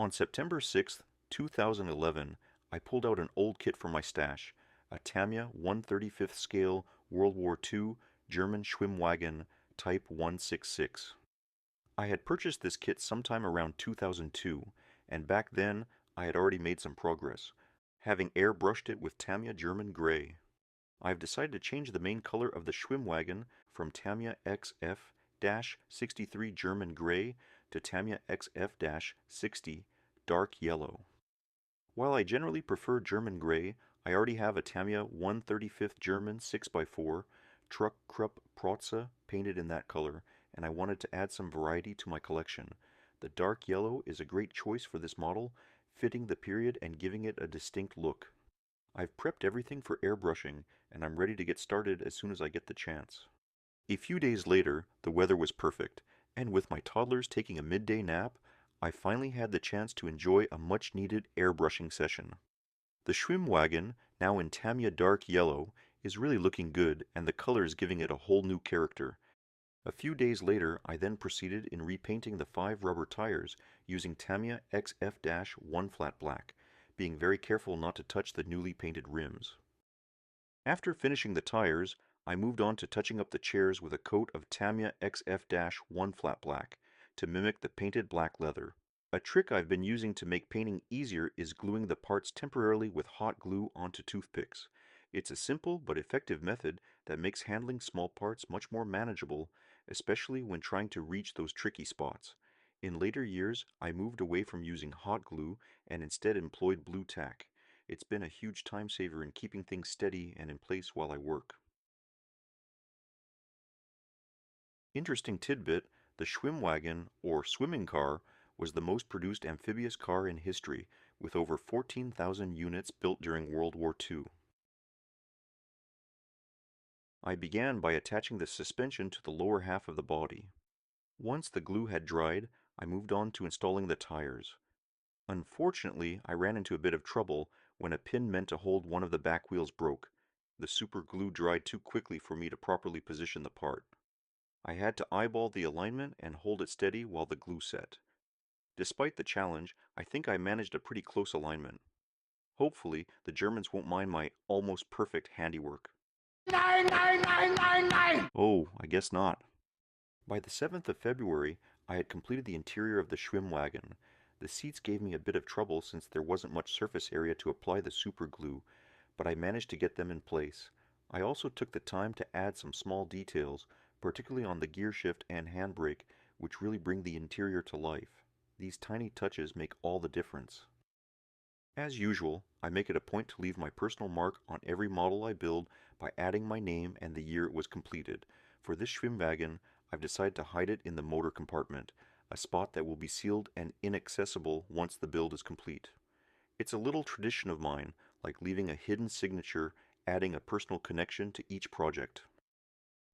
On September 6th, 2011, I pulled out an old kit from my stash, a Tamiya 1/35th scale World War II German Schwimmwagen Type 166. I had purchased this kit sometime around 2002, and back then I had already made some progress, having airbrushed it with Tamiya German Grey. I have decided to change the main color of the Schwimmwagen from Tamiya XF-63 German Grey to Tamiya XF-60 Dark Yellow. While I generally prefer German Grey, I already have a Tamiya 1/35th German 6x4 Truck Krupp Protze painted in that color, and I wanted to add some variety to my collection. The dark yellow is a great choice for this model, fitting the period and giving it a distinct look. I've prepped everything for airbrushing, and I'm ready to get started as soon as I get the chance. A few days later, the weather was perfect, and with my toddlers taking a midday nap, I finally had the chance to enjoy a much-needed airbrushing session. The Schwimmwagen, now in Tamiya Dark Yellow, is really looking good, and the color is giving it a whole new character. A few days later, I then proceeded in repainting the 5 rubber tires using Tamiya XF-1 flat black, being very careful not to touch the newly painted rims. After finishing the tires, I moved on to touching up the chairs with a coat of Tamiya XF-1 flat black to mimic the painted black leather. A trick I've been using to make painting easier is gluing the parts temporarily with hot glue onto toothpicks. It's a simple but effective method that makes handling small parts much more manageable, especially when trying to reach those tricky spots. In later years, I moved away from using hot glue and instead employed blue tack. It's been a huge time saver in keeping things steady and in place while I work. Interesting tidbit, the Schwimmwagen, or swimming car, was the most produced amphibious car in history, with over 14,000 units built during World War II. I began by attaching the suspension to the lower half of the body. Once the glue had dried, I moved on to installing the tires. Unfortunately, I ran into a bit of trouble when a pin meant to hold one of the back wheels broke. The super glue dried too quickly for me to properly position the part. I had to eyeball the alignment and hold it steady while the glue set. Despite the challenge, I think I managed a pretty close alignment. Hopefully, the Germans won't mind my almost perfect handiwork. Nein, nein, nein, nein, nein! Oh, I guess not. By the 7th of February, I had completed the interior of the Schwimmwagen. The seats gave me a bit of trouble since there wasn't much surface area to apply the super glue, but I managed to get them in place. I also took the time to add some small details, particularly on the gear shift and handbrake, which really bring the interior to life. These tiny touches make all the difference. As usual, I make it a point to leave my personal mark on every model I build by adding my name and the year it was completed. For this Schwimmwagen, I've decided to hide it in the motor compartment, a spot that will be sealed and inaccessible once the build is complete. It's a little tradition of mine, like leaving a hidden signature, adding a personal connection to each project.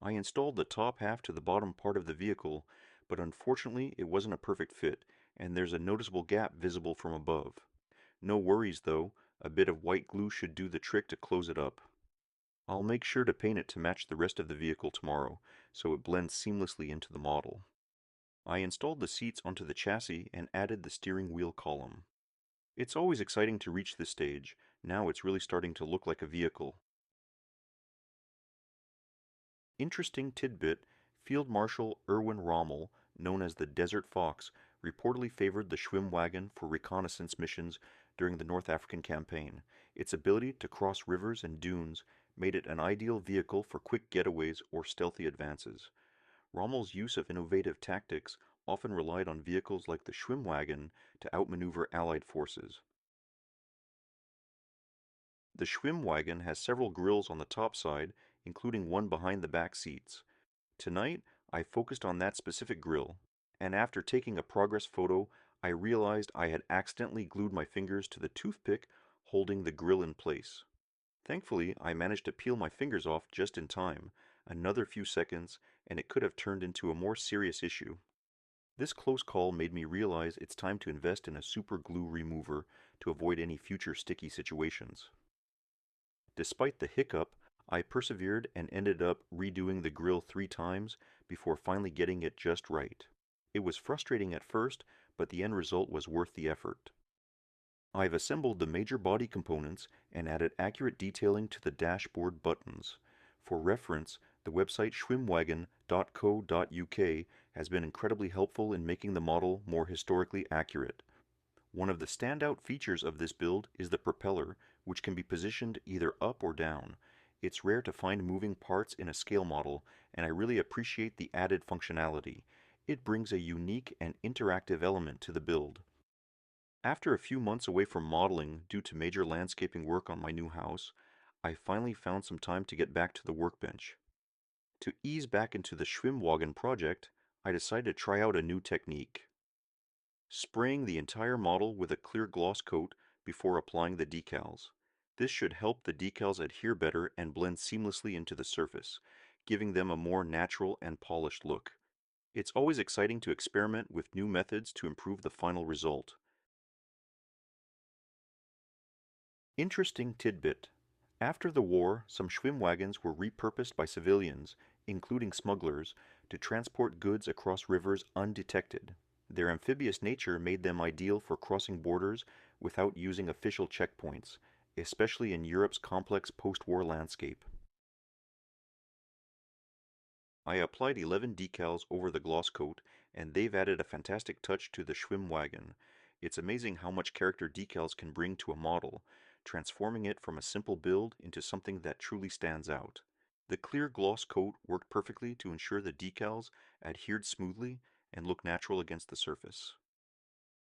I installed the top half to the bottom part of the vehicle, but unfortunately it wasn't a perfect fit, and there's a noticeable gap visible from above. No worries though, a bit of white glue should do the trick to close it up. I'll make sure to paint it to match the rest of the vehicle tomorrow, so it blends seamlessly into the model. I installed the seats onto the chassis and added the steering wheel column. It's always exciting to reach this stage. Now it's really starting to look like a vehicle. Interesting tidbit, Field Marshal Erwin Rommel, known as the Desert Fox, reportedly favored the Schwimmwagen for reconnaissance missions during the North African campaign. Its ability to cross rivers and dunes made it an ideal vehicle for quick getaways or stealthy advances. Rommel's use of innovative tactics often relied on vehicles like the Schwimmwagen to outmaneuver Allied forces. The Schwimmwagen has several grills on the top side, including one behind the back seats. Tonight, I focused on that specific grill, and after taking a progress photo, I realized I had accidentally glued my fingers to the toothpick holding the grill in place. Thankfully, I managed to peel my fingers off just in time. Another few seconds, and it could have turned into a more serious issue. This close call made me realize it's time to invest in a super glue remover to avoid any future sticky situations. Despite the hiccup, I persevered and ended up redoing the grill 3 times before finally getting it just right. It was frustrating at first, but the end result was worth the effort. I've assembled the major body components and added accurate detailing to the dashboard buttons. For reference, the website schwimmwagen.co.uk has been incredibly helpful in making the model more historically accurate. One of the standout features of this build is the propeller, which can be positioned either up or down. It's rare to find moving parts in a scale model, and I really appreciate the added functionality. It brings a unique and interactive element to the build. After a few months away from modeling due to major landscaping work on my new house, I finally found some time to get back to the workbench. To ease back into the Schwimmwagen project, I decided to try out a new technique. Spraying the entire model with a clear gloss coat before applying the decals. This should help the decals adhere better and blend seamlessly into the surface, giving them a more natural and polished look. It's always exciting to experiment with new methods to improve the final result. Interesting tidbit. After the war, some Schwimmwagons were repurposed by civilians, including smugglers, to transport goods across rivers undetected. Their amphibious nature made them ideal for crossing borders without using official checkpoints, especially in Europe's complex post-war landscape. I applied 11 decals over the gloss coat, and they've added a fantastic touch to the Schwimmwagen. It's amazing how much character decals can bring to a model, transforming it from a simple build into something that truly stands out. The clear gloss coat worked perfectly to ensure the decals adhered smoothly and looked natural against the surface.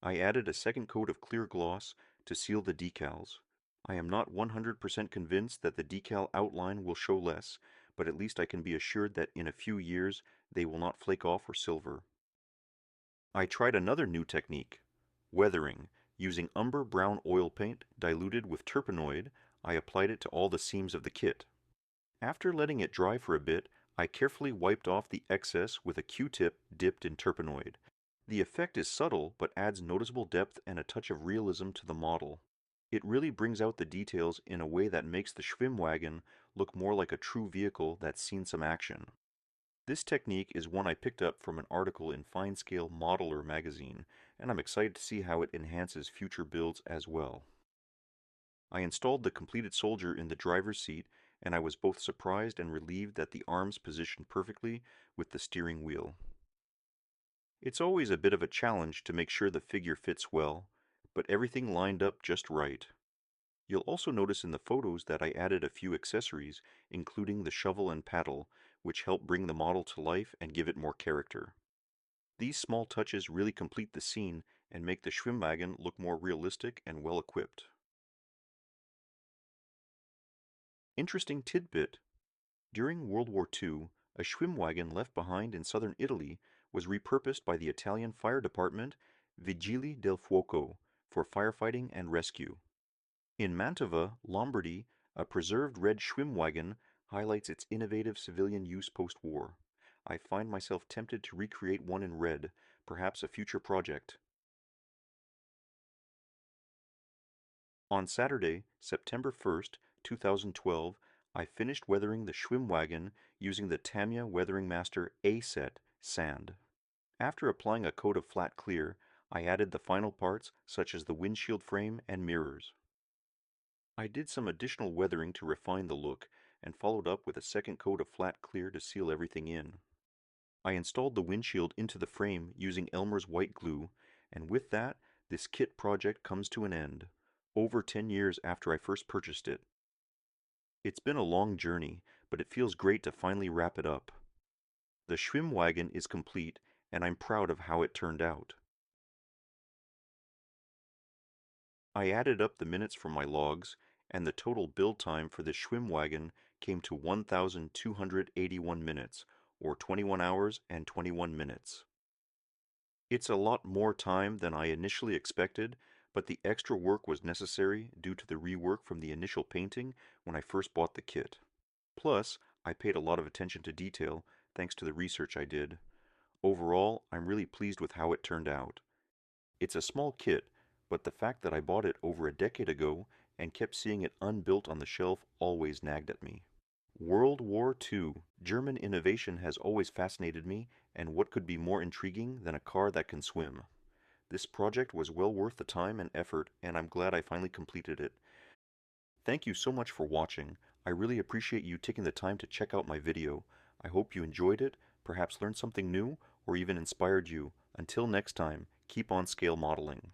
I added a second coat of clear gloss to seal the decals. I am not 100% convinced that the decal outline will show less, but at least I can be assured that in a few years they will not flake off or silver. I tried another new technique, weathering. Using umber brown oil paint diluted with turpenoid, I applied it to all the seams of the kit. After letting it dry for a bit, I carefully wiped off the excess with a Q-tip dipped in turpenoid. The effect is subtle, but adds noticeable depth and a touch of realism to the model. It really brings out the details in a way that makes the Schwimmwagen look more like a true vehicle that's seen some action. This technique is one I picked up from an article in Fine Scale Modeler magazine, and I'm excited to see how it enhances future builds as well. I installed the completed soldier in the driver's seat, and I was both surprised and relieved that the arms positioned perfectly with the steering wheel. It's always a bit of a challenge to make sure the figure fits well, but everything lined up just right. You'll also notice in the photos that I added a few accessories, including the shovel and paddle, which help bring the model to life and give it more character. These small touches really complete the scene and make the Schwimmwagen look more realistic and well equipped. Interesting tidbit. During World War II, a Schwimmwagen left behind in southern Italy was repurposed by the Italian fire department Vigili del Fuoco for firefighting and rescue. In Mantova, Lombardy, a preserved red Schwimmwagen highlights its innovative civilian use post-war. I find myself tempted to recreate one in red, perhaps a future project. On Saturday, September 1st, 2012, I finished weathering the Schwimmwagen using the Tamiya Weathering Master A-Set sand. After applying a coat of flat clear, I added the final parts such as the windshield frame and mirrors. I did some additional weathering to refine the look and followed up with a second coat of flat clear to seal everything in. I installed the windshield into the frame using Elmer's white glue, and with that, this kit project comes to an end, over 10 years after I first purchased it. It's been a long journey, but it feels great to finally wrap it up. The Schwimmwagen is complete, and I'm proud of how it turned out. I added up the minutes from my logs, and the total build time for the Schwimmwagen came to 1,281 minutes, or 21 hours and 21 minutes. It's a lot more time than I initially expected, but the extra work was necessary due to the rework from the initial painting when I first bought the kit. Plus, I paid a lot of attention to detail thanks to the research I did. Overall, I'm really pleased with how it turned out. It's a small kit, but the fact that I bought it over a decade ago and kept seeing it unbuilt on the shelf always nagged at me. World War II. German innovation has always fascinated me, and what could be more intriguing than a car that can swim? This project was well worth the time and effort, and I'm glad I finally completed it. Thank you so much for watching. I really appreciate you taking the time to check out my video. I hope you enjoyed it, perhaps learned something new, or even inspired you. Until next time, keep on scale modeling.